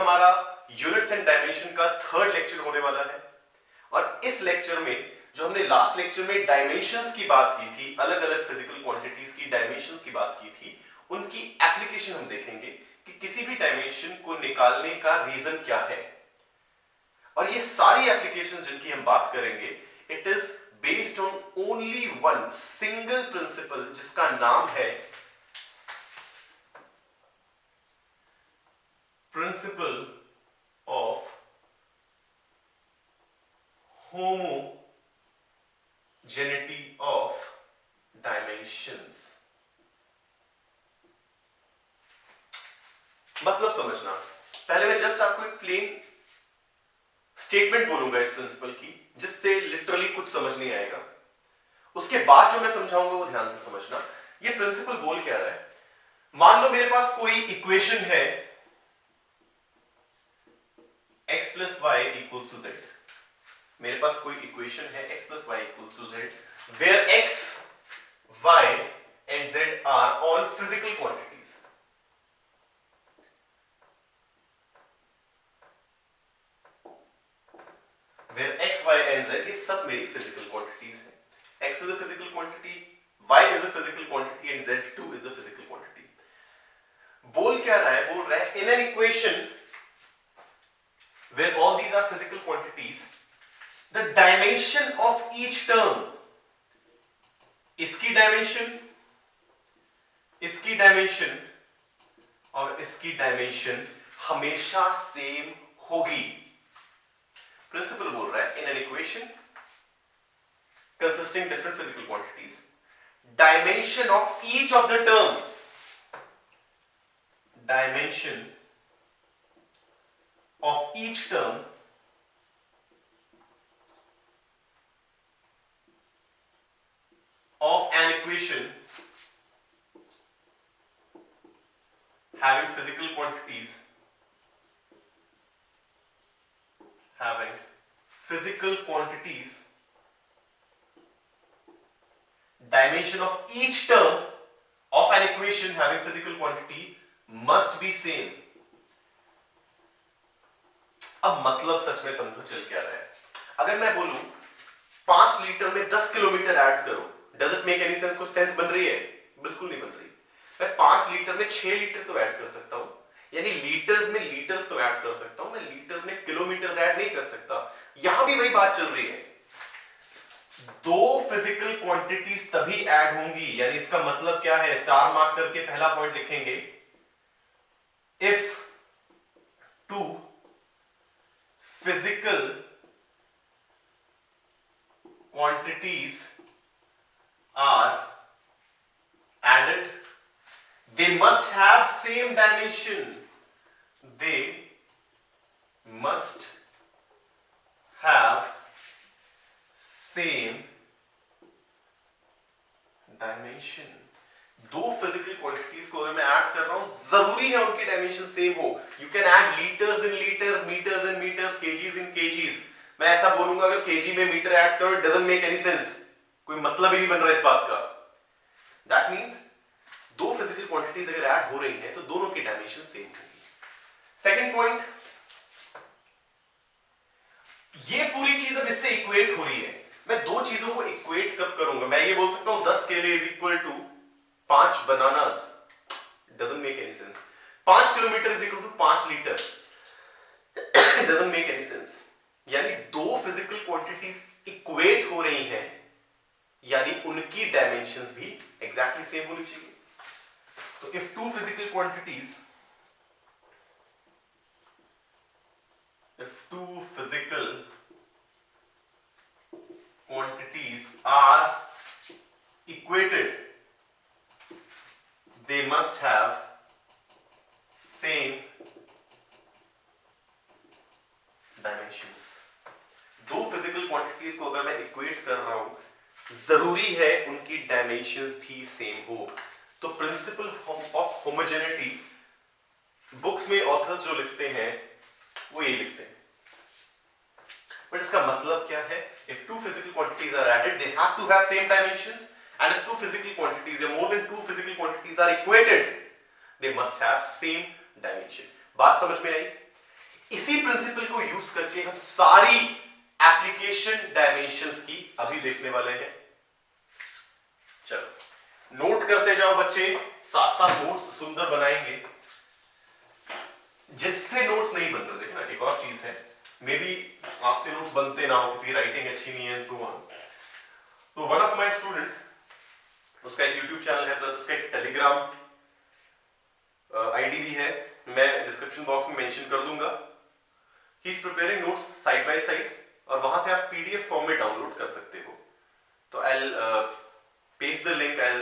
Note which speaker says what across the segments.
Speaker 1: हमारा units and dimension का third lecture होने वाला है और इस लेक्चर में जो हमने लास्ट लेक्चर में डायमेंशंस की बात की थी, अलग अलग फिजिकल क्वांटिटीज की डायमेंशंस की बात की थी, उनकी एप्लीकेशन हम देखेंगे कि किसी भी डायमेंशन को निकालने का रीजन क्या है। और ये सारी एप्लीकेशंस जिनकी हम बात करेंगे, it is based on only one single principle जिसका नाम है principle of homogeneity of dimensions. मतलब समझना, पहले मैं जस्ट आपको एक प्लेन स्टेटमेंट बोलूंगा इस प्रिंसिपल की, जिससे लिटरली कुछ समझ नहीं आएगा। उसके बाद जो मैं समझाऊंगा वो ध्यान से समझना। ये प्रिंसिपल बोल क्या रहा है, मान लो मेरे पास कोई इक्वेशन है x plus Y equals to z। मेरे पास कोई इक्वेशन है x plus Y equals to z, where x, y and z are all physical quantities. Where x, y and z ये सब मेरी फिजिकल क्वांटिटीज हैं। x is a physical quantity, y is a physical quantity and z too is a physical quantity। बोल क्या रहा है, बोल रहा है in an equation where all these are physical quantities, the dimension of each term, इसकी dimension, इसकी dimension और इसकी डायमेंशन हमेशा सेम होगी। प्रिंसिपल बोल रहा है in an equation consisting different physical quantities, dimension of each of the term, dimension of each term of an equation having physical quantities, having physical quantities, dimension of each term of an equation having physical quantity must be same। अब मतलब सच में समझो चल क्या रहा है। अगर मैं बोलूं 5 लीटर में 10 किलोमीटर ऐड करो, does it make any sense? कुछ सेंस बन रही है? बिल्कुल नहीं बन रही। मैं 5 लीटर में 6 लीटर तो ऐड कर सकता हूं, यानी लीटर्स में लीटर्स तो ऐड कर सकता हूं, मैं लीटर्स में किलोमीटर्स ऐड नहीं कर सकता। यहां भी वही बात चल रही है, दो फिजिकल क्वांटिटीज तभी ऐड होंगी, यानी इसका मतलब क्या है, स्टार मार्क करके पहला पॉइंट लिखेंगे, if two physical quantities are added, they must have same dimension, they must have same dimension। दो फिजिकल क्वांटिटीज को अगर मैं ऐड कर रहा हूं, जरूरी है उनकी डायमेंशन सेम हो। You can add litres in litres, metres in metres, KGs in KGs. मैं ऐसा बोलूंगा अगर केजी में मीटर ऐड करो, it doesn't make any sense, कोई मतलब ही नहीं बन रहा इस बात का। दैट मींस दो फिजिकल क्वांटिटीज अगर ऐड हो रही हैं तो दोनों की डायमेंशन सेम होगी। सेकंड पॉइंट, ये पूरी चीज अब इससे इक्वेट हो रही है। मैं दो चीजों को इक्वेट कब करूंगा, मैं ये बोल सकता हूं 10 केले is equal to 5 bananas, doesn't make any sense. 5 kilometre is equal to 5 litre, doesn't make any sense. यानी दो फिजिकल क्वांटिटीज इक्वेट हो रही हैं, यानी उनकी डायमेंशंस भी एग्जैक्टली सेम होनी चाहिए। तो if two physical quantities, if two physical quantities are equated, they must have same dimensions। दो फिजिकल क्वांटिटीज को अगर मैं इक्वेट कर रहा हूं, जरूरी है उनकी डायमेंशंस भी सेम हो। तो प्रिंसिपल ऑफ होमोजेनिटी बुक्स में ऑथर्स जो लिखते हैं वो यही लिखते हैं, बट इसका मतलब क्या है, if two physical quantities are added, they have to have same dimensions, and if two physical quantities or more than two physical quantities are equated, they must have same dimension। बात समझ में आई? इसी principal को use करके हम सारी application dimensions की अभी देखने वाले हैं। चलो नोट करते जाओ बच्चे, साथ साथ नोट्स सुंदर बनाएंगे। जिससे नोट्स नहीं बन रहे, देखना एक और चीज है, मे बी आपसे नोट्स बनते ना हो, किसी राइटिंग अच्छी नहीं है, सो ऑन। तो वन ऑफ माय स्टूडेंट, उसका एक यूट्यूब चैनल है प्लस उसका एक टेलीग्राम आईडी भी है, मैं डिस्क्रिप्शन बॉक्स में मेंशन कर दूंगा। He is preparing notes side by side, और वहां से आप पीडीएफ फॉर्म में डाउनलोड कर सकते हो। तो I paste the link, I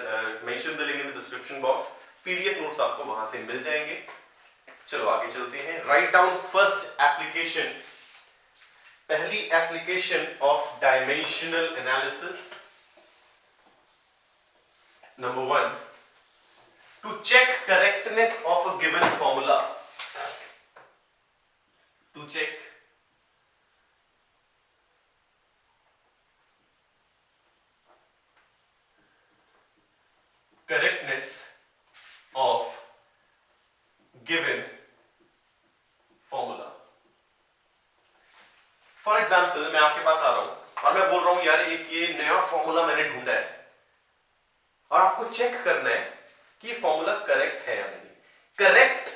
Speaker 1: mention the link in the description box. PDF notes आपको वहां से मिल जाएंगे। चलो आगे चलते हैं। राइट डाउन फर्स्ट एप्लीकेशन, पहली application of dimensional analysis. Number 1, to check correctness of a given formula. To check correctness of given formula. For example मैं आपके पास आ रहा हूं और मैं बोल रहा हूं यार एक ये नया फॉर्मूला मैंने ढूंढा है, और आपको चेक करना है कि ये फॉर्मूला करेक्ट है या नहीं। करेक्ट,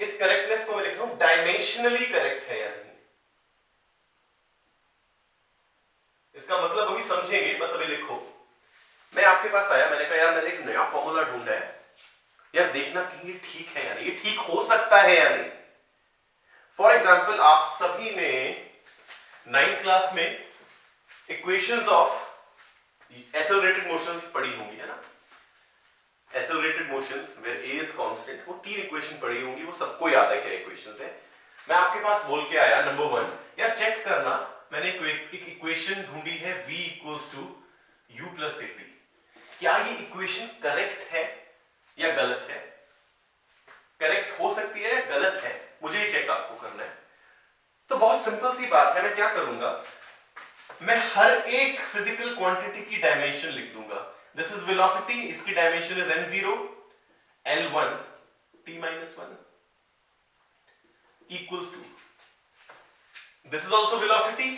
Speaker 1: इस करेक्टनेस को मैं लिख रहा हूं डायमेंशनली करेक्ट है या नहीं। इसका मतलब अभी समझेंगे, बस अभी लिखो। मैं आपके पास आया, मैंने कहा यार मैंने एक नया फॉर्मूला ढूंढा है, यार देखना कि ये ठीक है या नहीं, ये ठीक हो सकता है या नहीं। फॉर एग्जाम्पल आप सभी ने 9th क्लास में इक्वेशंस ऑफ एक्सेलरेटेड मोशंस पढ़ी होंगी, है ना। Accelerated motions where A is constant, वो 3 इक्वेशन पढ़ी होंगी, वो सबको याद है क्या इक्वेशंस है। मैं आपके पास बोल के आया नंबर 1, यार चेक करना, मैंने एक इक्वेशन ढूंढी है v equals to u plus A P. क्या ये इक्वेशन करेक्ट है या गलत है? करेक्ट हो सकती है या गलत है, मुझे ये चेक आपको करना है। तो बहुत सिंपल सी बात है, मैं क्या करूंगा, मैं हर एक फिजिकल क्वांटिटी की डायमेंशन लिख दूंगा। दिस इज वेलोसिटी, इसकी dimension is m0 l1 t-1 equals to, this is also velocity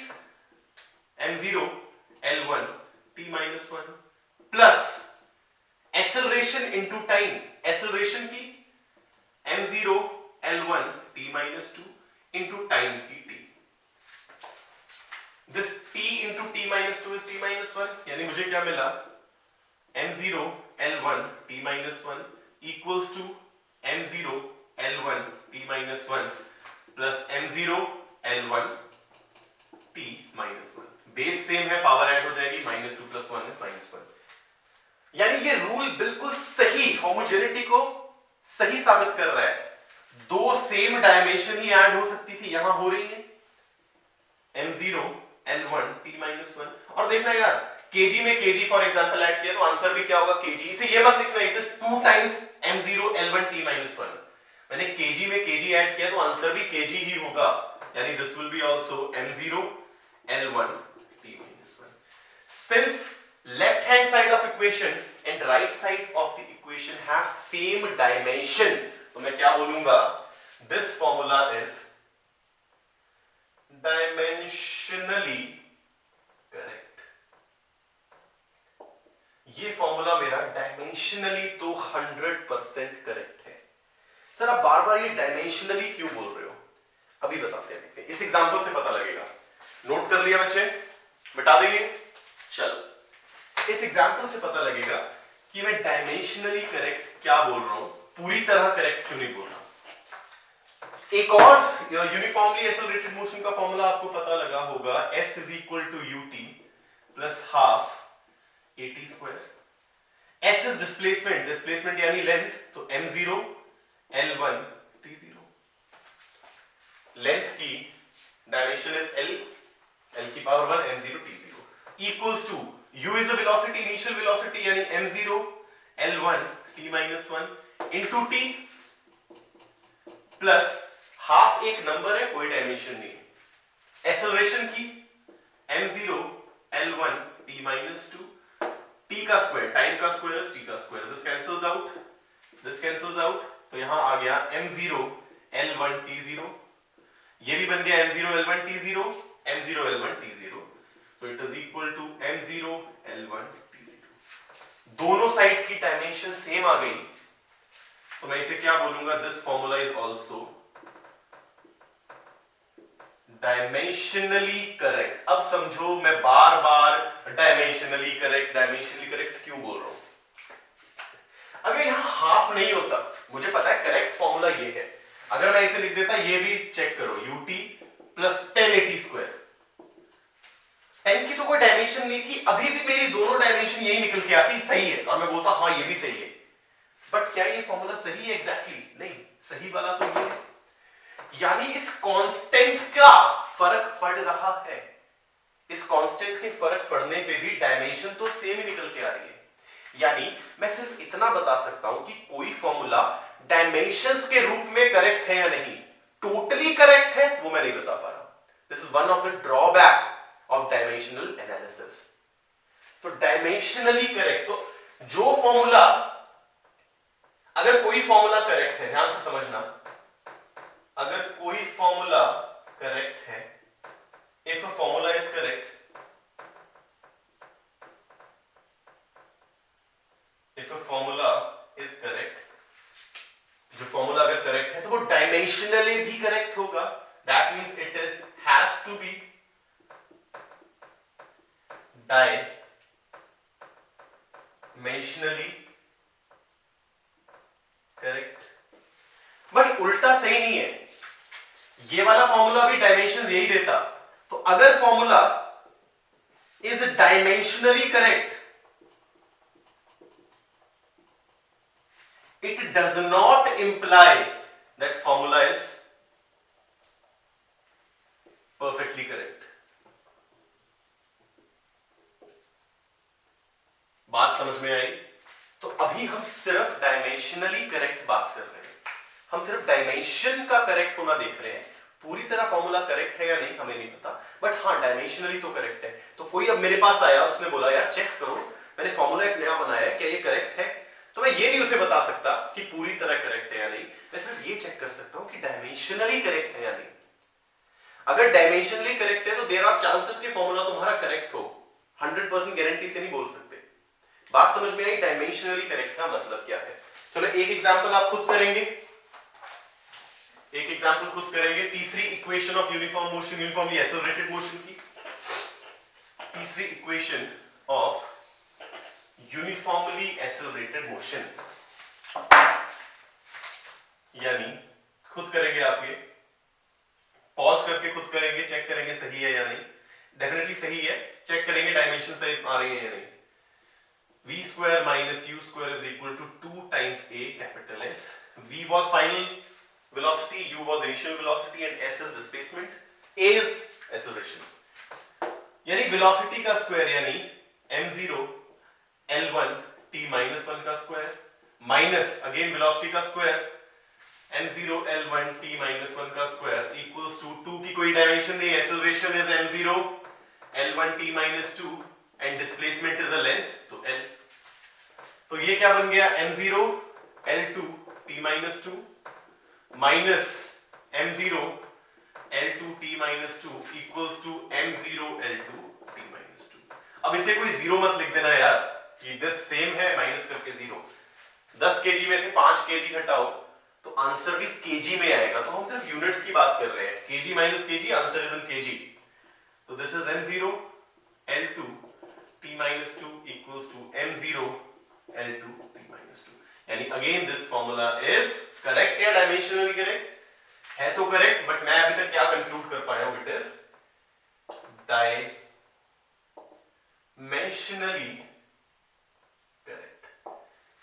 Speaker 1: m0 l1 t-1 plus acceleration into time, acceleration की m0 l1 t-2 into time की t। this t into t-2 is t-1, यानी मुझे क्या मिला, m0 l1 t-1 equals to m0 l1 t-1 plus m0 l1 t-1। Base same है, power add हो जाएगी, -2 + 1 is -1। यानी ये रूल बिल्कुल सही होमोजेनिटी को सही साबित कर रहा है। 2 सेम डायमेंशन ही ऐड हो सकती थी, यहां हो रही है m0 l1 t-1। और देखना यार, kg में kg फॉर एग्जांपल ऐड किया तो आंसर भी क्या होगा, kg। इसे ये मत लिखना it is 2 times m0 l1 t-1। मैंने kg में kg ऐड किया तो आंसर भी kg ही होगा, यानी this will be also m0 l1 t-1। Since left hand side of equation and right side of the equation have same dimension, तो मैं क्या बोलूंगा, this formula is dimensionally correct. ये फॉर्मूला मेरा डायमेंशनली तो 100% करेक्ट है। सर आप बार बार ये डायमेंशनली क्यों बोल रहे हो, अभी बताते हैं, देखते हैं, इस एग्जांपल से पता लगेगा। नोट कर लिया बच्चे, मिटा देंगे। चलो इस एग्जांपल से पता लगेगा कि मैं डायमेंशनली करेक्ट क्या बोल रहा हूं, पूरी तरह करेक्ट क्यों नहीं बोल रहा। एक और यूनिफॉर्मली एक्सेलरेटेड मोशन का फॉर्मूला आपको पता लगा होगा, s is equal to ut plus half at²। s is displacement, displacement यानी लेंथ, तो m0 l1 t0। लेंथ की डायमेंशन इज l की power 1 m0 t0 equals to u is a velocity, initial velocity यानी m0 l1 t-1 into t plus half एक number है, कोई dimension नहीं है। एक्सेलरेशन की m0 l1 t-2, t का स्क्वायर, टाइम का स्क्वायर इज t का square, this cancels out, this cancels out, तो यहां आ गया m0 l1 t0 ये भी बन गया m0 l1 t0 m0 l1 t0, so it is equal to m0 l1 t0। दोनों साइड की डायमेंशन सेम आ गई, तो मैं इसे क्या बोलूंगा, this formula is also dimensionally correct. अब समझो मैं बार बार डायमेंशनली करेक्ट क्यों बोल रहा हूं। अगर यहां हाफ नहीं होता, मुझे पता है करेक्ट फॉर्मूला ये है, अगर मैं इसे लिख देता, ये भी चेक करो, ut प्लस 1080 स्क्वायर, 10 की तो कोई डायमेंशन नहीं थी, अभी भी मेरी दोनों डायमेंशन यही निकल के आती, सही है, और मैं बोलता हाँ ये भी सही है। बट क्या ये फॉर्मूला सही है एग्जैक्टली? नहीं, सही वाला तो ये है, यानी इस कांस्टेंट का फर्क पड़ रहा है। इस कांस्टेंट के फर्क पड़ने पे भी डायमेंशन तो सेम ही निकल के आ रही है। यानी मैं सिर्फ इतना बता सकता हूं कि कोई फॉर्मूला डायमेंशंस के रूप में करेक्ट है या नहीं, टोटली करेक्ट है वो मैं नहीं बता पा रहा। This is one of the drawback of dimensional analysis. तो डायमेंशनली करेक्ट, तो जो फॉर्मूला, अगर कोई फॉर्मूला करेक्ट है, ध्यान से समझना, अगर कोई फॉर्मूला करेक्ट है, if a formula is correct, if a formula is correct, जो फॉर्मूला अगर करेक्ट है तो वो डायमेंशनली भी करेक्ट होगा। That means it has to be dimensionally correct. But उल्टा सही नहीं है, ये वाला फॉर्मूला भी डायमेंशन यही देता, तो अगर formula is dimensionally correct, it does not imply that formula is perfectly correct। बात समझ में आई? तो अभी हम सिर्फ डायमेंशनली करेक्ट बात कर रहे हैं, हम सिर्फ डायमेंशन का करेक्ट होना देख रहे हैं। पूरी तरह फॉर्मूला करेक्ट है या नहीं हमें नहीं पता, बट हाँ डायमेंशनली तो करेक्ट है। तो कोई अब मेरे पास आया, उसने बोला यार चेक करो, मैंने फॉर्मूला एक नया बनाया है, क्या ये करेक्ट है? तो मैं ये नहीं उसे बता सकता कि पूरी तरह करेक्ट है या नहीं, मैं सिर्फ ये चेक कर सकता हूं कि डायमेंशनली करेक्ट है या नहीं। अगर डायमेंशनली करेक्ट है तो देयर आर चांसेस कि फॉर्मूला तुम्हारा करेक्ट हो, 100% गारंटी से नहीं बोल सकते। बात समझ में आई डायमेंशनली करेक्ट का मतलब क्या है? चलो एक एग्जांपल आप खुद करेंगे, एक एग्जांपल खुद करेंगे, तीसरी equation of uniform motion, uniformly accelerated motion की तीसरी equation of uniformly accelerated motion, यानी खुद करेंगे आप, ये पॉज करके खुद करेंगे, चेक करेंगे सही है या नहीं। डेफिनेटली सही है, चेक करेंगे डायमेंशन सही आ रही है या नहीं। v square minus u square is equal to 2 times a capital S। v was final velocity, u was initial velocity and s is displacement, a is acceleration। यानी वेलोसिटी का स्क्वायर यानी m0 l1 t minus 1 का square minus again velocity का square m0 l1 t minus 1 का square equals to 2 की कोई dimension नहीं, acceleration is m0 l1 t minus 2 and displacement is a length, तो l। तो ये क्या बन गया, m0 l2 t minus 2 minus m0 l2 t minus 2 equals to m0 l2 t minus 2। अब इसे कोई जीरो मत लिख देना यार कि 10 सेम है माइनस करके जीरो। 10 केजी में से 5 केजी घटाओ तो आंसर भी केजी में आएगा, तो हम सिर्फ यूनिट्स की बात कर रहे हैं, kg minus kg, answer is in kg. तो this is m0 l2 t minus 2 equals to m0 l2 t minus 2। यानी again this formula is correct या डायमेंशनली करेक्ट? है तो करेक्ट, बट मैं अभी तक क्या कंक्लूड कर पाया हूं, इट इज डायमेंशनली करेक्ट।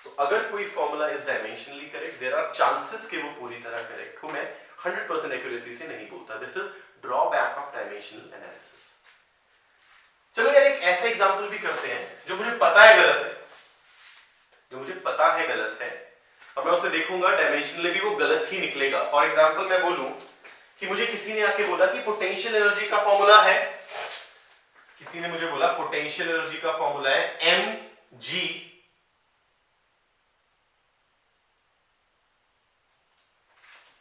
Speaker 1: तो अगर कोई formula is dimensionally correct, there are chances कि वो पूरी तरह करेक्ट हो। मैं 100% एक्यूरेसी से नहीं बोलता, this is drawback of dimensional analysis. चलो यार एक ऐसे एग्जांपल भी करते हैं जो मुझे पता है गलत है, जो मुझे पता है गलत है, और मैं उसे देखूंगा डायमेंशनली भी वो गलत ही निकलेगा। फॉर एग्जांपल मैं बोलूं कि मुझे किसी ने आके बोला कि पोटेंशियल एनर्जी का फॉर्मूला है, किसी ने मुझे बोला पोटेंशियल एनर्जी का फॉर्मूला है mg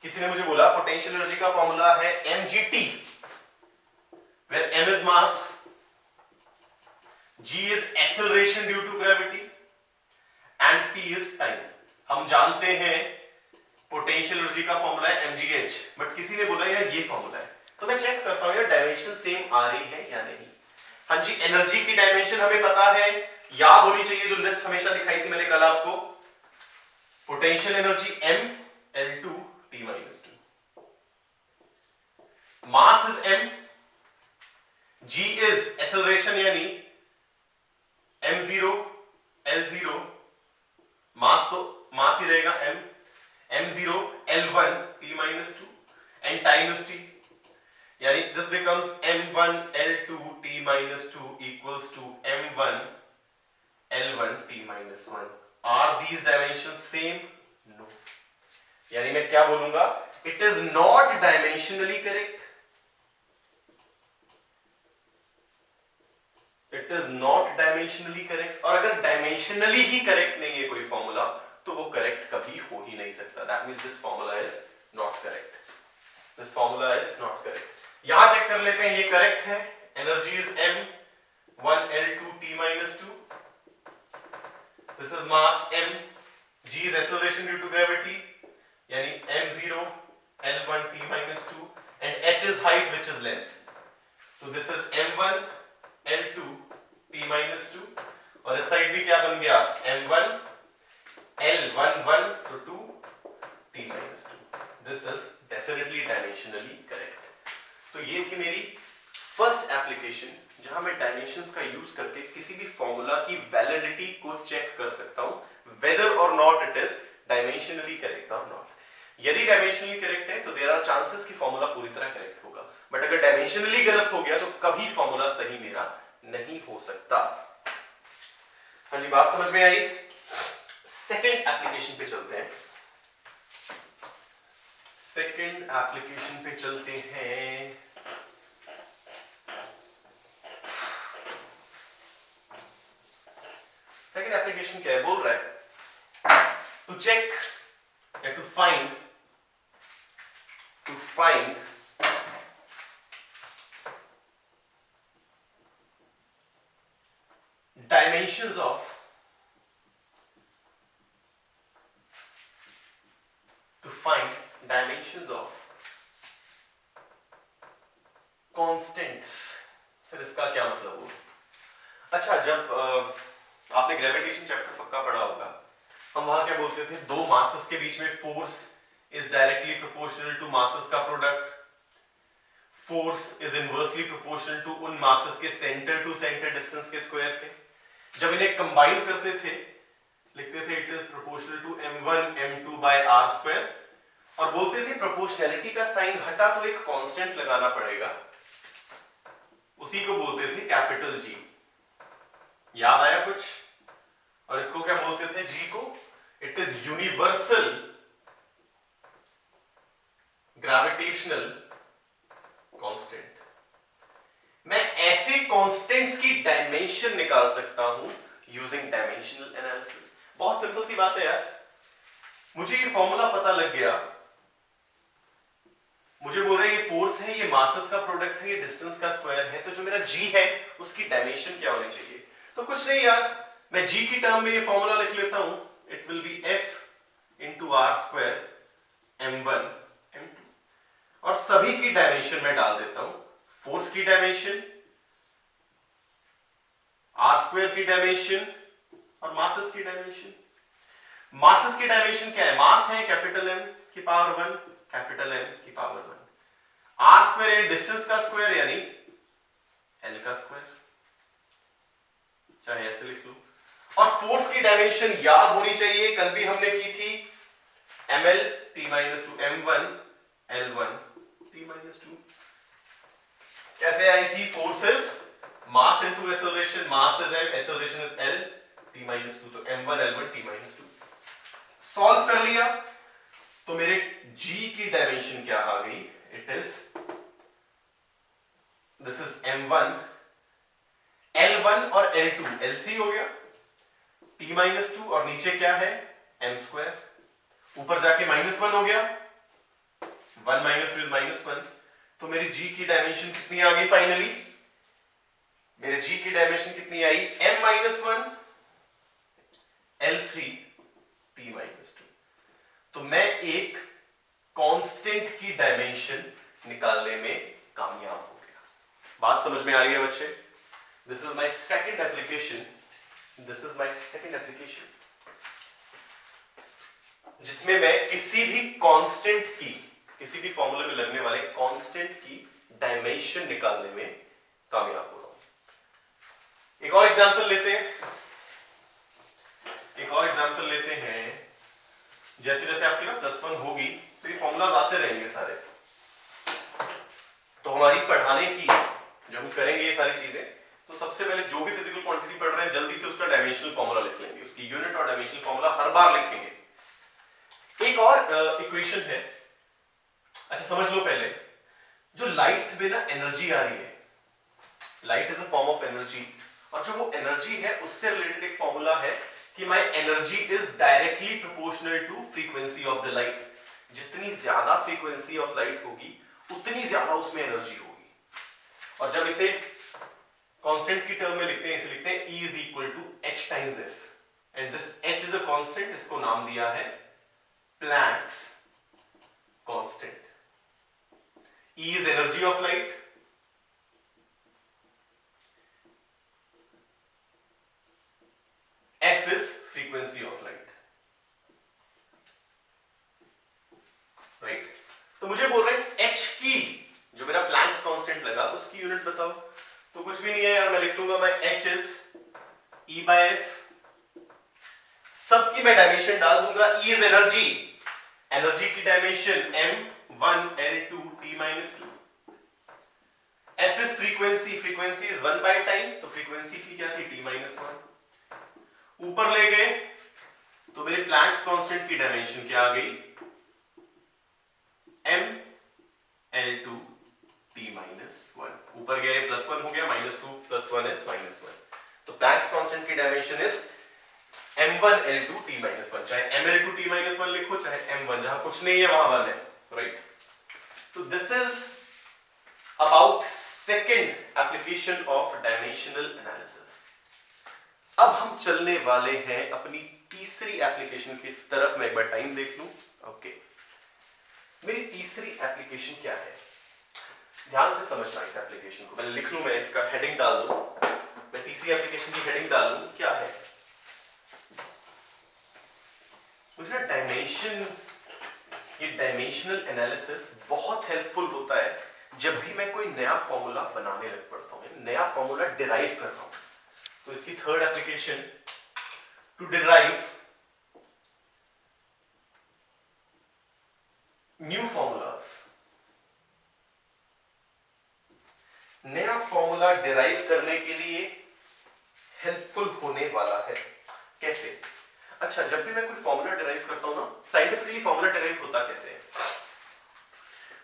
Speaker 1: किसी ने मुझे बोला पोटेंशियल एनर्जी का फॉर्मूला है mgt, where m is mass, g is acceleration due to gravity and t is time. हम जानते हैं पोटेंशियल एनर्जी का फॉर्मूला है mgh, बट किसी ने बोला यार ये फॉर्मूला है, तो मैं चेक करता हूं यार डायमेंशन सेम आ रही है या नहीं। हाँ जी, एनर्जी की डायमेंशन हमें पता है, याद होनी चाहिए जो लिस्ट हमेशा दिखाई थी मैंने कल आपको। Potential energy m L2 T minus 2, mass is m, g is acceleration यानी m0 L0, मास तो मास ही रहेगा m, m0 L1 T minus 2 and time is t, यानी this becomes m1 L2 T minus 2 equals to m1 L1 T minus 1. Are these dimensions same? No. यानी मैं क्या बोलूंगा, it is not dimensionally correct. It is not dimensionally correct. और अगर dimensionally ही correct नहीं है कोई फॉर्मूला तो वो correct कभी हो ही नहीं सकता. That means this formula is not correct. This formula is not correct. यहां चेक कर लेते हैं, ये करेक्ट है। Energy is m1 L2 T minus 2. This is mass m, g is acceleration due to gravity, यानी m0 L1 T minus 2 and h is height which is length. So this is m1 L2 T minus 2 और इस side भी क्या बन गया m1 L11 to 2 T minus 2. This is definitely dimensionally correct. तो ये थी मेरी फर्स्ट एप्लीकेशन जहां मैं डायमेंशंस का यूज करके किसी भी फॉर्मूला की वैलिडिटी को चेक कर सकता हूं, वेदर और not it is dimensionally correct और नॉट। यदि डायमेंशनली करेक्ट है तो देयर आर चांसेस कि फॉर्मूला पूरी तरह करेक्ट होगा, बट अगर डायमेंशनली गलत हो गया तो कभी फॉर्मूला सही मेरा नहीं हो सकता। हाँ जी, बात समझ में आई? सेकेंड एप्लीकेशन पे चलते हैं। सेकेंड एप्लीकेशन पे चलते हैं। सेकेंड एप्लीकेशन क्या है, बोल रहा है टू चेक या to find dimensions of constants। Sir इसका क्या मतलब हो? अच्छा, जब आपने ग्रेविटेशन चैप्टर पक्का पढ़ा होगा, हम वहां क्या बोलते थे, दो मासेस के बीच में force is directly proportional to masses का product, force is inversely proportional to उन मासेस के सेंटर टू सेंटर डिस्टेंस के स्क्वायर के। जब इन्हें कंबाइन करते थे लिखते थे it is proportional to m1 m2 by r square, और बोलते थे प्रोपोर्शनैलिटी का साइन हटा तो एक कांस्टेंट लगाना पड़ेगा, उसी को बोलते थे कैपिटल जी। याद आया कुछ? और इसको क्या बोलते थे जी को? It is universal gravitational constant. मैं ऐसे कांस्टेंट्स की डायमेंशन निकाल सकता हूं यूजिंग डायमेंशनल एनालिसिस। बहुत सिंपल सी बात है यार, मुझे ये फॉर्मूला पता लग गया, मुझे बोल रहे हैं ये फोर्स है, ये मासेस का प्रोडक्ट है, ये डिस्टेंस का स्क्वायर है, तो जो मेरा जी है उसकी डायमेंशन क्या होनी चाहिए? तो कुछ नहीं यार, मैं जी की टर्म में ये फॉर्मूला लिख लेता हूं, it will be f into R square m1 m2, और सभी की डायमेंशन में डाल देता हूं। फोर्स की डायमेंशन, आर स्क्वायर की डायमेंशन और मासेस की डायमेंशन। मासेस की डायमेंशन क्या है? मास है कैपिटल M की पावर 1 कैपिटल M की पावर 1, आर स्क्वायर यानी डिस्टेंस का स्क्वायर यानी L का स्क्वायर, चाहे ऐसे लिख लो। और फोर्स की डायमेंशन याद होनी चाहिए, कल भी हमने की थी, ml t-2 m1 l1 t-2। कैसे आई थी? Forces mass into acceleration, mass is m, acceleration is l, t-2, तो m1 l1 t-2। सॉल्व कर लिया तो मेरे g की डायमेंशन क्या आ गई? It is this is m1 l1 और l2, l3 हो गया, t-2 और नीचे क्या है m², ऊपर जाके -1 हो गया, 1 माइनस 2 इज -1, तो मेरी g की डायमेंशन कितनी आ गई फाइनली? मेरे g की डायमेंशन कितनी आई? m-1 L3 T-2। तो मैं एक कांस्टेंट की डायमेंशन निकालने में कामयाब हो गया। बात समझ में आ रही है बच्चे? This is my second application, जिसमें मैं किसी भी कांस्टेंट की, किसी भी फॉर्मूले में लगने वाले कांस्टेंट की डायमेंशन निकालने में कामयाब हो रहा हूं। एक और एग्जांपल लेते हैं, जैसे जैसे आपकी ना +1 होगी तो ये फॉर्मूलाज आते रहेंगे सारे, तो हमारी पढ़ाने की जब हम करेंगे ये सारी चीजें, तो सबसे पहले जो भी फिजिकल क्वांटिटी पढ़ रहे हैं जल्दी से उसका डायमेंशनल फॉर्मूला लिख लेंगे, उसकी यूनिट और डायमेंशनल फॉर्मूला हर बार लिखेंगे। एक और इक्वेशन है, अच्छा समझ लो पहले, जो लाइट में ना एनर्जी आ रही है, light is a form of energy, और जो वो एनर्जी है उससे रिलेटेड एक फॉर्मूला है कि my energy is directly proportional to frequency of the light. जितनी ज्यादा फ्रीक्वेंसी ऑफ लाइट होगी उतनी ज्यादा उसमें एनर्जी होगी। और जब इसे कांस्टेंट की टर्म में लिखते हैं, इसे लिखते हैं E is equal to H times F, and this H is a constant, इसको नाम दिया है Planck's constant। E is energy of light, F is frequency of light, right? तो मुझे बोल रहा है इस H की, जो मेरा Planck's constant लगा, उसकी यूनिट बताओ। तो कुछ भी नहीं है यार, मैं लिख लूंगा, मैं H is E by F, सबकी मैं डायमेंशन डाल दूंगा। E is एनर्जी, एनर्जी की dimension m1 L2 T-2। F is frequency, frequency is 1 by time, तो फ्रीक्वेंसी की क्या थी? T-1। ऊपर ले गए तो मेरे प्लैंक्स कांस्टेंट की डायमेंशन क्या आ गई? m L2 T-1। ऊपर गए +1 हो गया, -2 + 1 is -1, तो प्लैंक्स कांस्टेंट की dimension is m1 L2 T-1, चाहे m L2 T-1 लिखो चाहे m1, जहां कुछ नहीं है वहां 1 है, राइट? तो this is about second application of dimensional analysis. अब हम चलने वाले हैं अपनी तीसरी एप्लीकेशन की तरफ। मैं एक बार टाइम देख लूं। ओके, मेरी तीसरी एप्लीकेशन क्या है? ध्यान से समझना इस एप्लीकेशन को। पहले लिख लूं, मैं इसका हेडिंग डाल दूं, मैं तीसरी एप्लीकेशन की हेडिंग डाल लूं। क्या है? मुझे ना डायमेंशंस, ये डायमेंशनल एनालिसिस बहुत हेल्पफुल होता है जब भी मैं कोई नया फॉर्मूला बनाने लग पड़ता हूं, नया फॉर्मूला डिराइव कर रहा हूं। तो इसकी third application, to derive new formulas. नया फॉर्मूला डिराइव करने के लिए हेल्पफुल होने वाला है। कैसे? अच्छा, जब भी मैं कोई फॉर्मूला डिराइव करता हूं ना, साइंटिफिकली फॉर्मूला डिराइव होता कैसे है?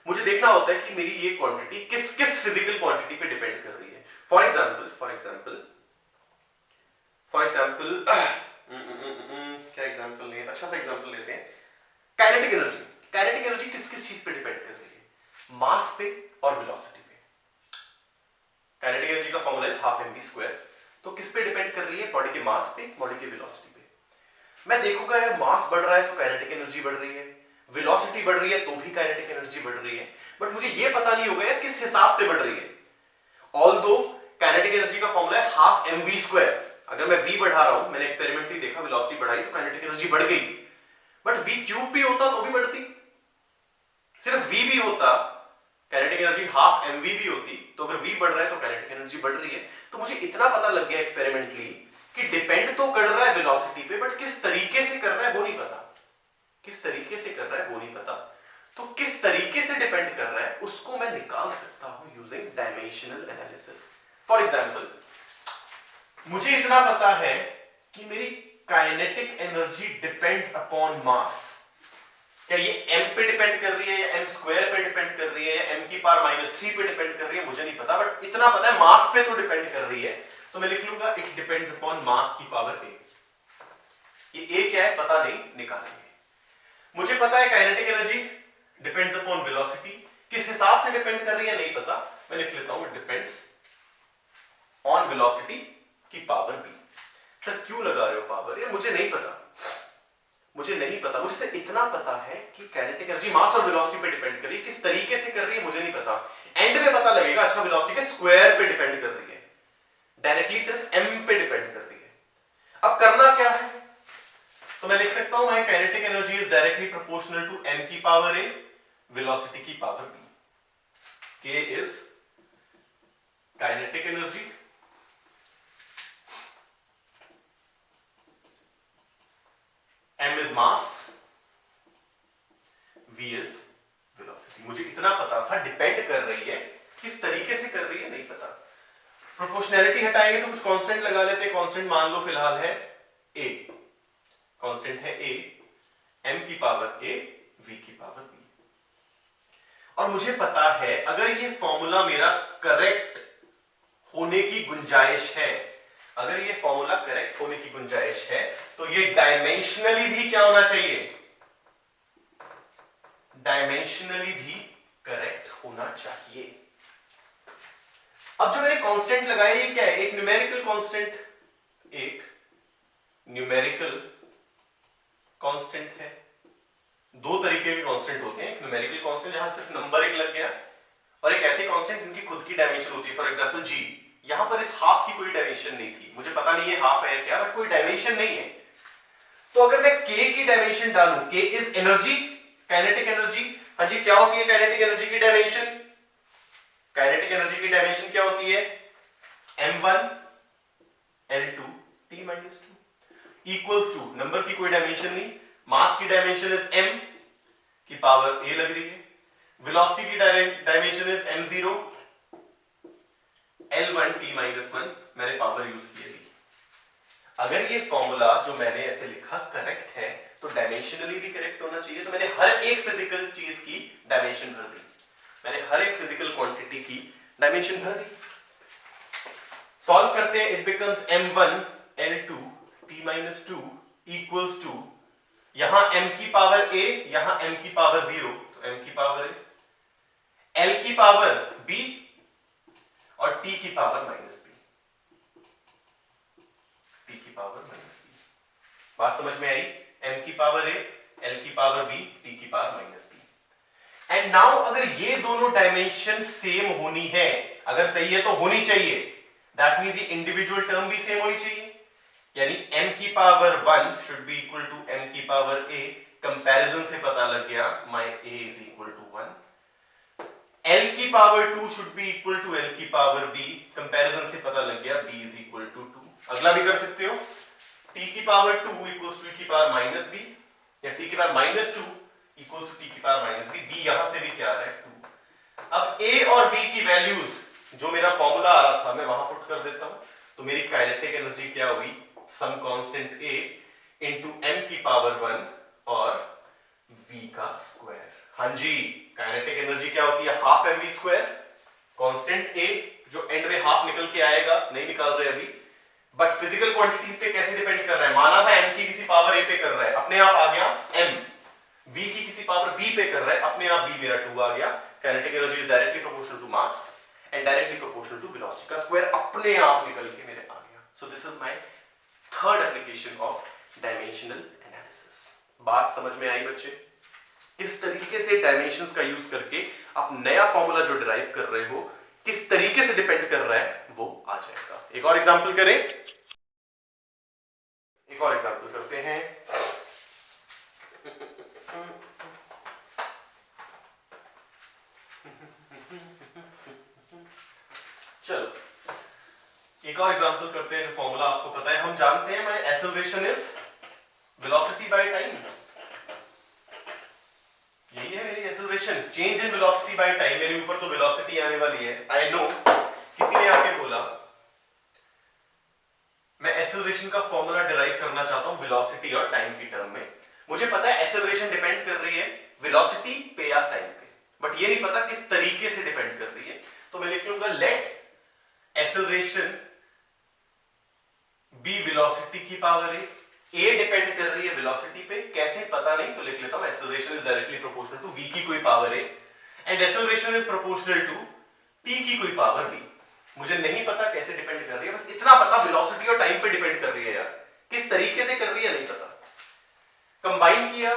Speaker 1: मुझे देखना होता है कि मेरी ये क्वांटिटी किस किस फिजिकल क्वांटिटी पे डिपेंड कर रही है। फॉर एग्जांपल क्या एग्जांपल लें? अच्छा सा एग्जांपल लेते हैं, काइनेटिक एनर्जी। काइनेटिक एनर्जी किस किस चीज पे डिपेंड कर रही है? मास पे और वेलोसिटी पे। काइनेटिक एनर्जी का फॉर्मूला इज 12 mv²। तो किस पे डिपेंड कर रही है? बॉडी के मास पे, बॉडी के वेलोसिटी पे। मैं देखूंगा यार मास बढ़ रहा है तो काइनेटिक एनर्जी बढ़ रही है, वेलोसिटी बढ़ रही है तो भी काइनेटिक एनर्जी बढ़ रही है, बट मुझे ये पता नहीं होगा यार किस हिसाब से बढ़ रही है। ऑल्दो काइनेटिक एनर्जी का फॉर्मूला है 12 mv²। अगर मैं v बढ़ा रहा हूं, मैंने एक्सपेरिमेंटली देखा, वेलोसिटी बढ़ाई तो काइनेटिक एनर्जी बढ़ गई, बट v³ भी होता तो भी बढ़ती। सिर्फ v भी होता, काइनेटिक एनर्जी 12 mv भी होती, तो अगर v बढ़ रहा है तो काइनेटिक एनर्जी बढ़ रही है। तो मुझे इतना पता लग गया एक्सपेरिमेंटली कि डिपेंड तो कर रहा है वेलोसिटी पे, बट किस तरीके से कर रहा है वो नहीं पता। किस तरीके से कर रहा है वो नहीं पता। तो किस तरीके से डिपेंड कर रहा है उसको मैं निकाल सकता हूं using dimensional analysis. For example, मुझे इतना पता है कि मेरी kinetic energy depends upon mass. क्या ये m पे डिपेंड कर रही है या m² पे डिपेंड कर रही है या m⁻³ पे डिपेंड कर रही है मुझे नहीं पता, बट इतना पता है मास पे तो डिपेंड कर रही है। तो मैं लिख लूंगा इट डिपेंड्स अपॉन मास की पावर a। ये a क्या है पता नहीं, निकालेंगे। मुझे पता है kinetic energy depends upon velocity, किस हिसाब से डिपेंड कर रही है नहीं पता, मैं लिख लेता हूं इट डिपेंड्स ऑन वेलोसिटी की पावर बी। सर क्यों लगा रहे हो पावर? ये मुझे नहीं पता, मुझे नहीं पता, मुझे इतना पता है कि काइनेटिक एनर्जी मास और वेलोसिटी पे डिपेंड कर रही है, किस तरीके से कर रही है मुझे नहीं पता, एंड में पता लगेगा। अच्छा वेलोसिटी के स्क्वायर पे डिपेंड कर रही है, डायरेक्टली सिर्फ m पे डिपेंड कर रही है। अब करना क्या है, तो मैं लिख सकता हूं my kinetic energy is directly proportional to m की पावर a वेलोसिटी की power b। k is kinetic energy m is mass, v is velocity। मुझे इतना पता था, डिपेंड कर रही है, किस तरीके से कर रही है नहीं पता। प्रोपोर्शनैलिटी हटाएंगे तो कुछ कांस्टेंट लगा लेते हैं। कांस्टेंट मान लो फिलहाल है a, कांस्टेंट है a, m की पावर a, v की पावर b। और मुझे पता है अगर ये फॉर्मूला मेरा करेक्ट होने की गुंजाइश है, अगर ये फॉर्मूला करेक्ट होने की गुंजाइश है, तो ये डायमेंशनली भी क्या होना चाहिए, डायमेंशनली भी करेक्ट होना चाहिए। अब जो मैंने कांस्टेंट लगाया ये क्या है, एक न्यूमेरिकल कांस्टेंट, एक न्यूमेरिकल कांस्टेंट है। दो तरीके के कांस्टेंट होते हैं, एक न्यूमेरिकल कांस्टेंट जहां सिर्फ नंबर एक लग गया, और एक ऐसे कांस्टेंट जिनकी खुद की डायमेंशन होती है। फॉर एग्जांपल g, यहां पर इस हाफ की कोई डायमेंशन नहीं थी, मुझे पता नहीं है हाफ है क्या, बट कोई डायमेंशन नहीं है। तो अगर मैं k की डायमेंशन डालूं, k is energy, kinetic energy. हाँ जी, क्या होती है काइनेटिक एनर्जी की डायमेंशन? काइनेटिक एनर्जी की डायमेंशन क्या होती है? m1 l2 t - 2 equals to, number की कोई डायमेंशन नहीं, मास की डायमेंशन इज m की पावर a लग रही है, वेलोसिटी की dimension is m0 l1 t - 1, मैंने पावर यूज की है। अगर ये फॉर्मूला जो मैंने ऐसे लिखा करेक्ट है, तो डायमेंशनली भी करेक्ट होना चाहिए। तो मैंने हर एक फिजिकल चीज की डायमेंशन भर दी, मैंने हर एक फिजिकल क्वांटिटी की डायमेंशन भर दी। सॉल्व करते हैं, it becomes m1 l2 t - 2 equals to, यहां m की पावर a, यहां m की पावर 0, तो m की पावर a, l की पावर b और t की पावर -b, t की पावर -b। बात समझ में आई? m की पावर a, l की पावर b, t की पावर -b। एंड नाउ अगर ये दोनों डायमेंशन सेम होनी है, अगर सही है तो होनी चाहिए, दैट मींस ये इंडिविजुअल टर्म भी सेम होनी चाहिए, यानी m की power 1 should be equal to m की पावर a। कंपैरिजन से पता लग गया my a is equal to 1। l की power 2 should be equal to l की पावर b, कंपैरिजन से पता लग गया b इज इक्वल टू 2। अगला भी कर सकते हो, t की पावर 2 इक्वल्स टू e की पावर -b, या t की पावर -2 इक्वल्स टू t की पावर -b, b यहां से भी क्या आ रहा है 2। अब a और b की वैल्यूज जो मेरा फॉर्मूला आ रहा था मैं वहां पुट कर देता हूं, तो मेरी काइनेटिक एनर्जी क्या हुई, some constant a into m की पावर 1 और v का स्क्वायर। हाँ जी, काइनेटिक एनर्जी क्या होती है, half mv square, constant a जो एंड में हाफ निकल के आएगा, नहीं निकाल रहे अभी, बट फिजिकल क्वांटिटीज पे कैसे डिपेंड कर रहा है, माना था m की किसी पावर a पे कर रहा है, अपने आप आ गया m, v की किसी पावर b पे कर रहा है, अपने आप b मेरा 2 आ गया। Kinetic energy is directly proportional to mass and directly proportional to velocity का स्क्वायर, अपने आप निकल के मेरे आ गया। So this is my third application of dimensional analysis. बात समझ में आई बच्चे? किस तरीके से डायमेंशंस का यूज करके आप नया फॉर्मूला जो डिराइव कर रहे हो किस तरीके से डिपेंड कर रहा है वो आ जाएगा। एक और एग्जांपल करें, एक और एग्जांपल करते हैं। चलो एक और एग्जांपल करते हैं, जो फॉर्मूला आपको पता है, हम जानते हैं my acceleration is velocity by time. यही है मेरी acceleration, change in velocity by time. मेरे ऊपर तो वेलोसिटी आने वाली है, आई नो। किसी ने आके बोला मैं एक्सेलरेशन का फॉर्मूला डिराइव करना चाहता हूं वेलोसिटी और टाइम की टर्म में। मुझे पता है एक्सेलरेशन डिपेंड कर रही है वेलोसिटी पे या टाइम पे, बट ये नहीं पता किस तरीके से डिपेंड कर रही है। तो मैं लिख लूंगा लेट एक्सेलरेशन बी वेलोसिटी की पावर a ए डिपेंड कर रही है वेलोसिटी पे, कैसे पता नहीं, तो लिख लेता हूं acceleration is directly proportional to v की कोई power a and acceleration is proportional to t की कोई पावर b। मुझे नहीं पता कैसे डिपेंड कर रही है, बस इतना पता वेलोसिटी और टाइम पे डिपेंड कर रही है यार, किस तरीके से कर रही है नहीं पता। कंबाइन किया,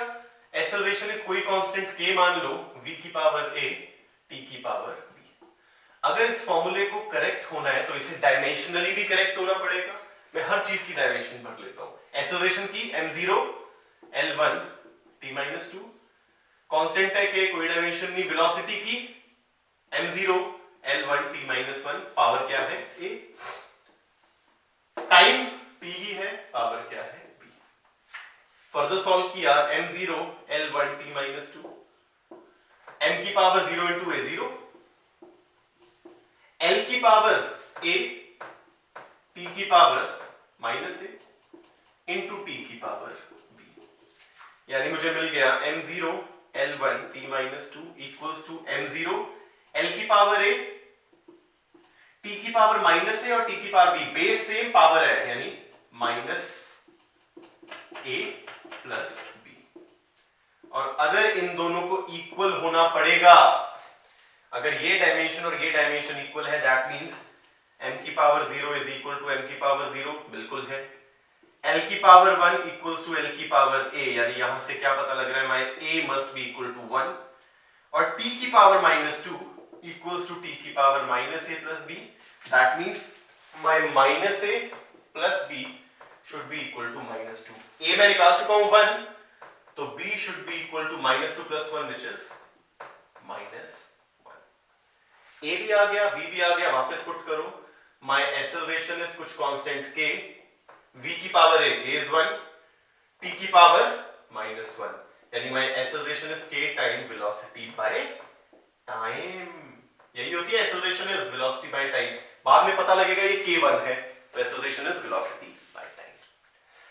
Speaker 1: एक्सेलरेशन इज कोई कांस्टेंट k मान लो, v की पावर a t की पावर b। अगर इस फॉर्मूले को करेक्ट होना है तो इसे डायमेंशनली भी करेक्ट होना पड़ेगा। मैं हर चीज की डायमेंशन भर लेता हूं। एक्सेलरेशन की m0 l1 t-2, कांस्टेंट है k, कोई डायमेंशन नहीं। वेलोसिटी की m0 l1 t-1, पावर क्या है a। टाइम t ही है, पावर क्या है b। फर्दर सॉल्व किया, m0 l1 t-2, m की पावर 0 इंटू a 0, l की पावर a, t की power minus a into t की पावर b। यानी मुझे मिल गया m0 l1 t-2 equals to m0 l की पावर a, t की पावर माइनस a और t की power b, base same power है यानी माइनस a प्लस b। और अगर इन दोनों को इक्वल होना पड़ेगा, अगर ये डायमेंशन और ये डायमेंशन इक्वल है, दैट मींस m की power 0 is equal to m की पावर 0, बिल्कुल है। l की पावर 1 इक्वल्स टू l की पावर a, यानी यहां से क्या पता लग रहा है, my a must be equal to 1, और t की पावर -2 इक्वल्स टू t की power -a plus b, that means my -a plus b should be equal to -2। a मैं निकाल चुका हूं 1, तो b should be equal to -2 plus 1 which is -1। a भी आ गया, b भी आ गया, वापस पुट करो। माय एक्सेलरेशन इज कुछ कांस्टेंट k, v की पावर a इज 1, t की पावर -1, यानी my acceleration is k time velocity by time. यही होती है acceleration is velocity by time. बाद में पता लगेगा ये k1 है, तो acceleration is velocity by time.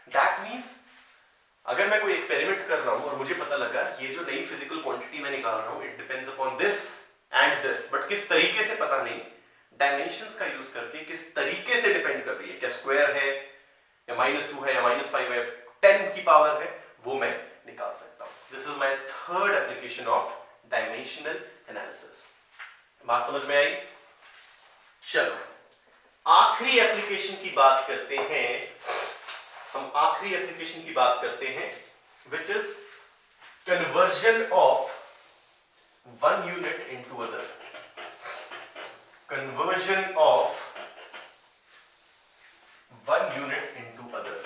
Speaker 1: That means अगर मैं कोई एक्सपेरिमेंट कर रहा हूं और मुझे पता लगा ये जो नई फिजिकल क्वांटिटी मैं निकाल रहा हूं, it depends upon this and this, but किस तरीके से पता नहीं, डायमेंशंस का यूज करके किस तरीके से डिपेंड कर रही है, क्या स्क्वायर है या -2 है या -5 है, 10 की पावर है, वो मैं निकाल सकता हूं। This is my third application of dimensional analysis. बात समझ में आई? चलो आखिरी एप्लीकेशन की बात करते हैं। हम आखिरी एप्लीकेशन की बात करते हैं, which is conversion of one unit into other. Conversion of one unit into other.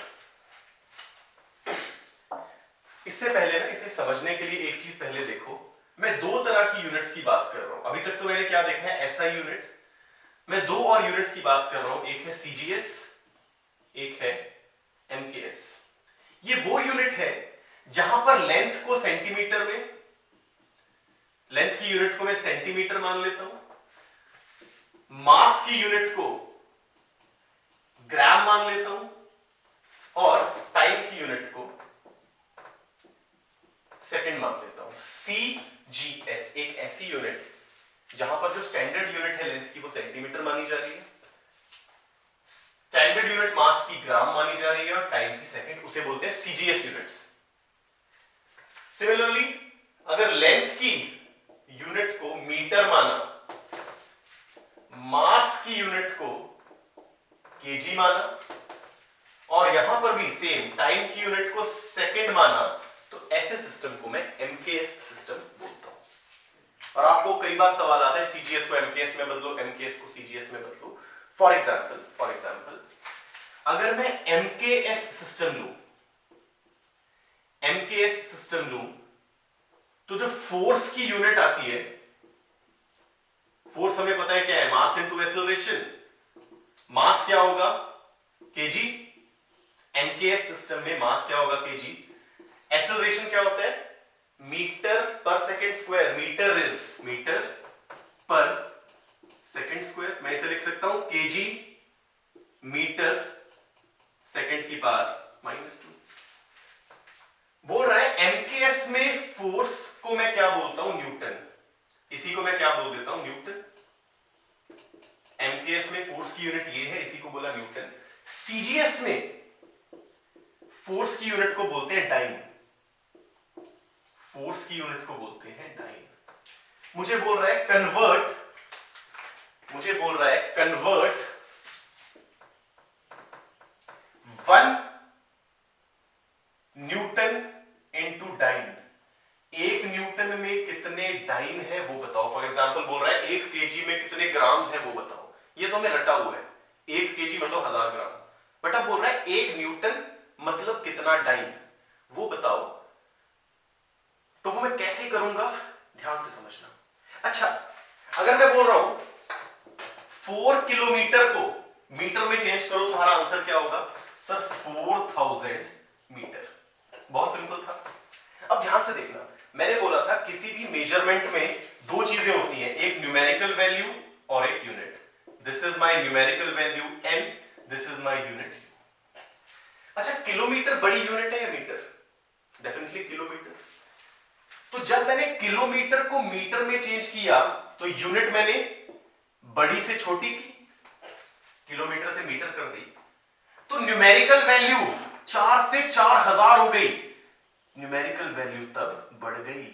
Speaker 1: इससे पहले ना, इसे समझने के लिए एक चीज पहले देखो। मैं दो तरह की यूनिट्स की बात कर रहा हूं। अभी तक तो मैंने क्या देखा है, एसआई यूनिट। मैं दो और यूनिट्स की बात कर रहा हूं, एक है सीजीएस, एक है एमकेएस। ये वो यूनिट है जहां पर लेंथ को सेंटीमीटर में, लेंथ की यूनिट को मैं सेंटीमीटर मान लेता हूं, मास की यूनिट को ग्राम मान लेता हूं, और टाइम की यूनिट को सेकंड मान लेता हूं। सीजीएस एक ऐसी यूनिट जहां पर जो स्टैंडर्ड यूनिट है लेंथ की वो सेंटीमीटर मानी जा रही है, स्टैंडर्ड यूनिट मास की ग्राम मानी जा रही है, और टाइम की सेकंड, उसे बोलते हैं सीजीएस यूनिट्स। सिमिलरली अगर लेंथ की यूनिट को मीटर माना, मास की यूनिट को केजी माना, और यहां पर भी सेम टाइम की यूनिट को सेकंड माना, तो ऐसे सिस्टम को मैं एमकेएस सिस्टम बोलता हूं। और आपको कई बार सवाल आता है सीजीएस को एमकेएस में बदलो, एमकेएस को सीजीएस में बदलो। फॉर एग्जाम्पल अगर मैं एमकेएस सिस्टम लूं, तो जो फोर्स की यूनिट आती है, फोर्स हमें पता है क्या है, मास इनटू एक्सेलरेशन। मास क्या होगा, केजी। एमकेएस सिस्टम में मास क्या होगा, केजी। एक्सेलरेशन क्या होता है, मीटर पर second square. Meter is metre पर सेकेंड स्क्वायर। मैं इसे लिख सकता हूं केजी मीटर सेकेंड की पावर -2। बोल रहा है एमकेएस में फोर्स को मैं क्या बोलता हूं, न्यूटन। इसी को मैं क्या बोल देता हूं, न्यूटन। एमकेएस में फोर्स की यूनिट ये है, इसी को बोला न्यूटन। सीजीएस में फोर्स की यूनिट को बोलते हैं डाइन, फोर्स की यूनिट को बोलते हैं डाइन। मुझे बोल रहा है convert 1 newton into dyne. 1 newton में कितने डाइन है वो बताओ। फॉर एग्जांपल बोल रहा है 1 केजी में कितने ग्राम्स है वो बताओ। ये तो मैं रटा हुआ है, 1 केजी मतलब 1000 ग्राम, बट अब बोल रहा है 1 न्यूटन मतलब कितना डाइन वो बताओ। तो वो मैं कैसे करूंगा, ध्यान से समझना। अच्छा, अगर मैं बोल रहा हूं 4 किलोमीटर को मीटर में चेंज करो, तुम्हारा आंसर क्या होगा? Sir 4000 metre. बहुत सिंपल था। अब ध्यान से देखना, मैंने बोला था किसी भी मेजरमेंट में 2 चीजें होती हैं, एक न्यूमेरिकल वैल्यू और एक unit. This is my numerical value n, this is my unit u। अच्छा, किलोमीटर बड़ी यूनिट है या मीटर? Definitely kilometre. तो जब मैंने किलोमीटर को मीटर में चेंज किया तो यूनिट मैंने बड़ी से छोटी की, किलोमीटर से मीटर कर दी, तो न्यूमेरिकल वैल्यू 4 से 4000 हो गई, न्यूमेरिकल वैल्यू तब बढ़ गई।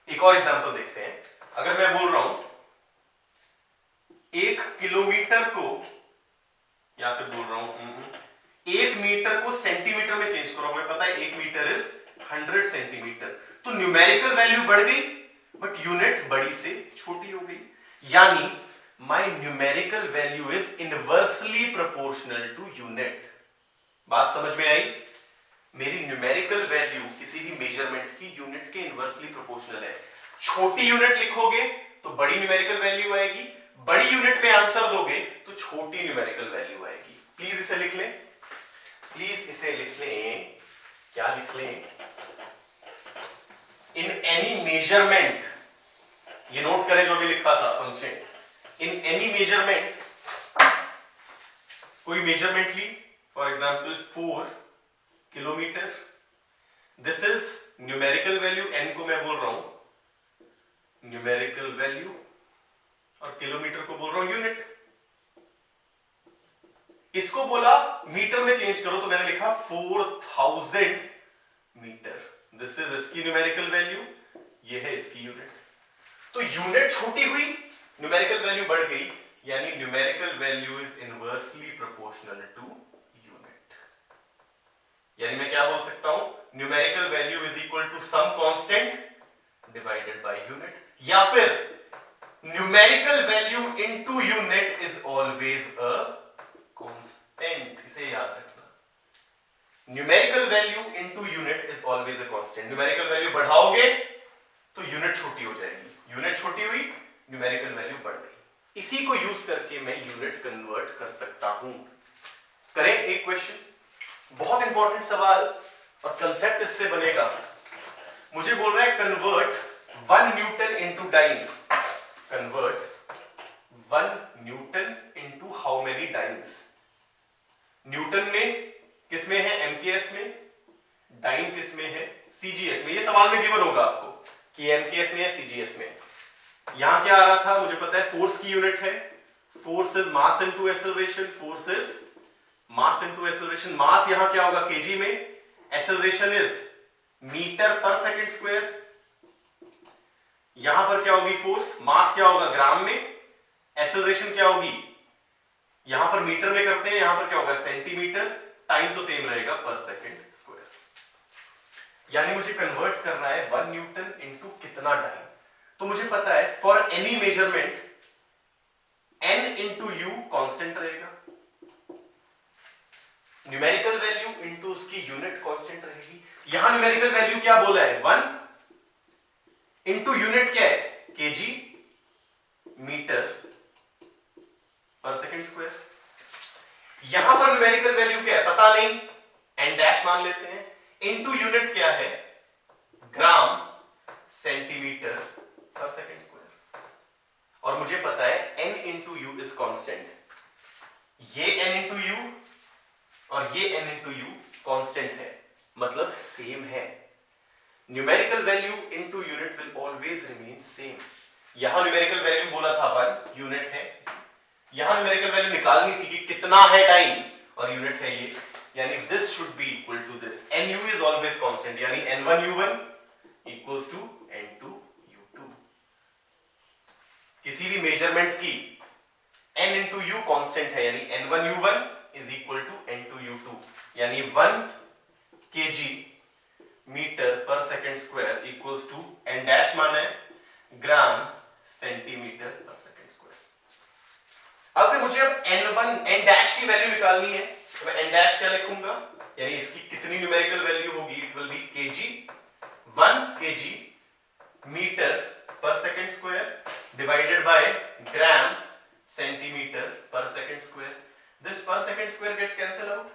Speaker 1: एक और एग्जांपल देखते हैं। अगर मैं बोल रहा हूं 1 किलोमीटर को, या फिर बोल रहा हूं 1 मीटर को सेंटीमीटर में चेंज करो, हमें पता है 1 मीटर इज 100 सेंटीमीटर, तो न्यूमेरिकल वैल्यू बढ़ गई बट यूनिट बड़ी से छोटी हो गई। यानी my numerical value is inversely proportional to unit. बात समझ में आई? मेरी न्यूमेरिकल वैल्यू किसी भी मेजरमेंट की यूनिट के इनवर्सली प्रोपोर्शनल है। छोटी यूनिट लिखोगे तो बड़ी न्यूमेरिकल वैल्यू आएगी, बड़ी यूनिट में आंसर दोगे तो छोटी न्यूमेरिकल वैल्यू आएगी। प्लीज इसे लिख लें, प्लीज इसे लिख लें। क्या लिख लें? इन एनी मेजरमेंट, ये नोट करें जो भी लिखा था, समझे। इन एनी मेजरमेंट, कोई मेजरमेंट ली, for example 4 kilometer, this is numerical value, n को मैं बोल रहा हूं न्यूमेरिकल वैल्यू और किलोमीटर को बोल रहा हूं यूनिट। इसको बोला मीटर में चेंज करो तो मैंने लिखा 4000 मीटर, दिस इज इसकी न्यूमेरिकल वैल्यू, ये है इसकी यूनिट। तो यूनिट छोटी हुई, न्यूमेरिकल वैल्यू बढ़ गई, यानी numerical value is inversely proportional to unit. यानी मैं क्या बोल सकता हूं? Numerical value is equal to some constant divided by unit, या फिर numerical value into unit is always a constant. इसे याद रखना, numerical value into unit is always a constant. Numerical value बढ़ाओगे तो यूनिट छोटी हो जाएगी, यूनिट छोटी हुई, न्यूमेरिकल वैल्यू बढ़ गई। इसी को यूज करके मैं यूनिट कन्वर्ट कर सकता हूं। करें एक क्वेश्चन, बहुत इंपॉर्टेंट सवाल और कंसेप्ट इससे बनेगा। मुझे बोल रहा है convert 1 newton into dyne, convert 1 newton into how many dynes. Newton में किस में है? एमकेएस में। डाइन किस में है? सीजीएस में। ये सवाल में गिवन होगा आपको कि एमकेएस में है सीजीएस में। यहां क्या आ रहा था मुझे पता है, फोर्स की यूनिट है, force is mass into acceleration, force is mass into acceleration. Mass यहां क्या होगा? केजी में, एक्सेलरेशन इज मीटर पर सेकंड स्क्वायर। यहां पर क्या होगी फोर्स? मास क्या होगा? ग्राम में। एक्सेलरेशन क्या होगी? यहां पर मीटर में करते हैं, यहां पर क्या होगा? सेंटीमीटर। टाइम तो सेम रहेगा, पर सेकंड स्क्वायर। यानी मुझे कन्वर्ट करना है 1 न्यूटन इंटू कितना डाइन। तो मुझे पता है for any measurement n into you constant रहेगा, न्यूमेरिकल वैल्यू इंटू उसकी यूनिट कांस्टेंट रहेगी। यहां न्यूमेरिकल वैल्यू क्या बोला है? 1 इंटू यूनिट क्या है? केजी मीटर पर सेकंड स्क्वायर। यहां पर न्यूमेरिकल वैल्यू क्या है? पता नहीं, एन डैश मान लेते हैं। इंटू यूनिट क्या है? ग्राम सेंटीमीटर पर सेकंड स्क्वायर। और मुझे पता है n into you is constant. ये n इंटू यू और ये n इंटू यू कांस्टेंट है, मतलब सेम है। Numerical value into unit will always remain same. यहां न्यूमेरिकल वैल्यू बोला था 1, यूनिट है। यहां न्यूमेरिकल वैल्यू निकालनी थी कि कितना है डाइन, और यूनिट है ये यानी this should be equal to this, nu is always constant, यानी n1u1 इक्वल्स टू n2u2। किसी भी मेजरमेंट की n इंटू u कांस्टेंट है, यानी n1u1 is equal to n2u2, यानी 1 kg मीटर पर second square equals to n dash माना है ग्राम सेंटीमीटर पर सेकंड स्क्वायर। अगर मुझे अब n डैश की वैल्यू निकालनी है तो मैं n डैश क्या लिखूंगा, यानी इसकी कितनी न्यूमेरिकल वैल्यू होगी, it will be kg, 1 kg metre पर second square divided by gram centimetre पर second square. This per second square gets cancel out.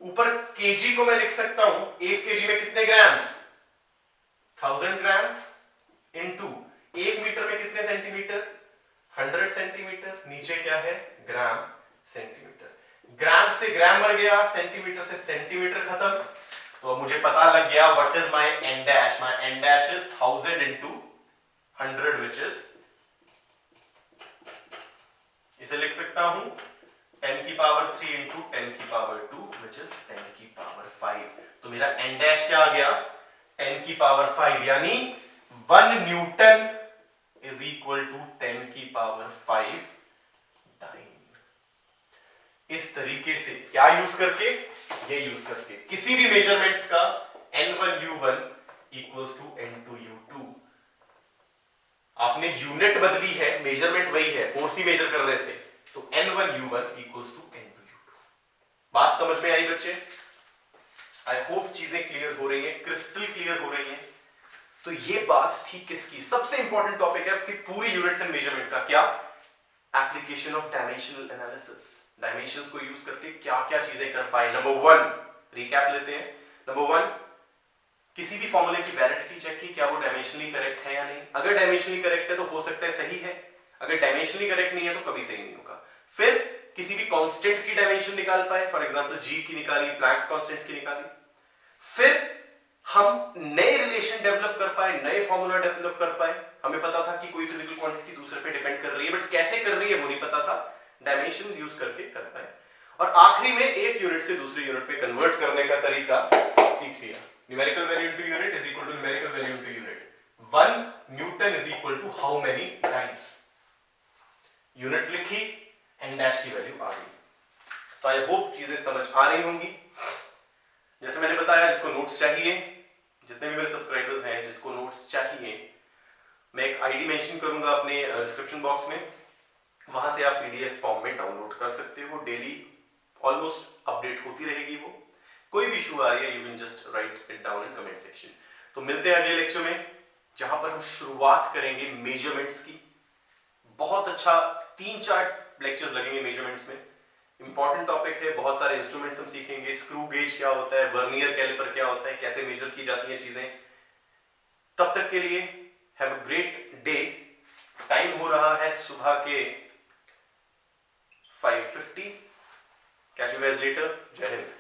Speaker 1: ऊपर kg को मैं लिख सकता हूं, 1 kg में कितने ग्राम्स, 1000 ग्राम्स, इनटू 1 मीटर में कितने सेंटीमीटर, 100 सेंटीमीटर। नीचे क्या है, ग्राम सेंटीमीटर। ग्राम से ग्राम मर गया, सेंटीमीटर से सेंटीमीटर खत्म। तो अब मुझे पता लग गया what is my n dash. My n dash is 1000 into 100 which is, इसे लिख सकता हूं 10 की पावर 3 इंटू 10 की पावर 2 which is 10 की पावर 5। तो मेरा n डैश क्या आ गया, 10 की पावर 5, यानी 1 न्यूटन इज इक्वल टू 10 की पावर 5 डाइन। इस तरीके से क्या यूज करके, ये यूज करके किसी भी मेजरमेंट का n1u1 इक्वल्स टू n2u2। आपने यूनिट बदली है, मेजरमेंट वही है, फोर्स ही मेजर कर रहे थे, तो n1u1 इक्वल्स टू n2u2। बात समझ में आई बच्चे? आई होप चीजें क्लियर हो रही हैं, क्रिस्टल क्लियर हो रही हैं। तो ये बात थी किसकी, सबसे इंपॉर्टेंट टॉपिक है आपकी पूरी यूनिट्स एंड मेजरमेंट का, क्या, application of dimensional analysis. Dimensions को यूज करके क्या क्या चीजें कर पाए। नंबर 1 रिकैप लेते हैं। नंबर 1, किसी भी फॉर्मूले की वैलिडिटी चेक की, क्या वो डायमेंशनली करेक्ट है या नहीं। अगर डायमेंशनली करेक्ट है तो हो सकता है सही है, अगर डायमेंशनली करेक्ट नहीं है तो कभी सही नहीं होगा। फिर किसी भी कांस्टेंट की डायमेंशन निकाल पाए, फॉर एग्जांपल g की निकाली, प्लैंक्स कांस्टेंट की निकाली। फिर हम नए रिलेशन डेवलप कर पाए, नए फॉर्मूला डेवलप कर पाए। हमें पता था कि कोई फिजिकल क्वांटिटी दूसरे पे डिपेंड कर रही है, बट कैसे कर रही है वो नहीं पता था, डायमेंशन यूज करके कर पाए। और आखिरी में एक यूनिट से दूसरे यूनिट पे कन्वर्ट करने का तरीका सीख लिया। Numerical value into unit is equal to numerical value into unit. 1 newton is equal to how many dynes. Units लिखी, n डैश की वैल्यू आ गई। तो आई होप चीजें समझ आ रही होंगी। जैसे मैंने बताया, जिसको नोट्स चाहिए, जितने भी मेरे सब्सक्राइबर्स हैं जिसको नोट्स चाहिए, मैं एक आईडी मेंशन करूंगा अपने डिस्क्रिप्शन बॉक्स में, वहां से आप पीडीएफ फॉर्म में डाउनलोड कर सकते हो। डेली ऑलमोस्ट अपडेट होती रहेगी वो। कोई भी इशू आ रही है, you can just right it down in comment section. तो मिलते हैं अगले लेक्चर में, जहां पर हम शुरुआत करेंगे मेजरमेंट्स की। बहुत अच्छा 3-4 लेक्चर्स लगेंगे मेजरमेंट्स में। इंपॉर्टेंट टॉपिक है, बहुत सारे इंस्ट्रूमेंट्स हम सीखेंगे। स्क्रू गेज क्या होता है, वर्नियर कैलिपर क्या होता है, कैसे मेजर की जाती हैं चीजें। तब तक के लिए have a great day. Time हो रहा है सुबह के 5:50। Catch you guys later. जय हिंद।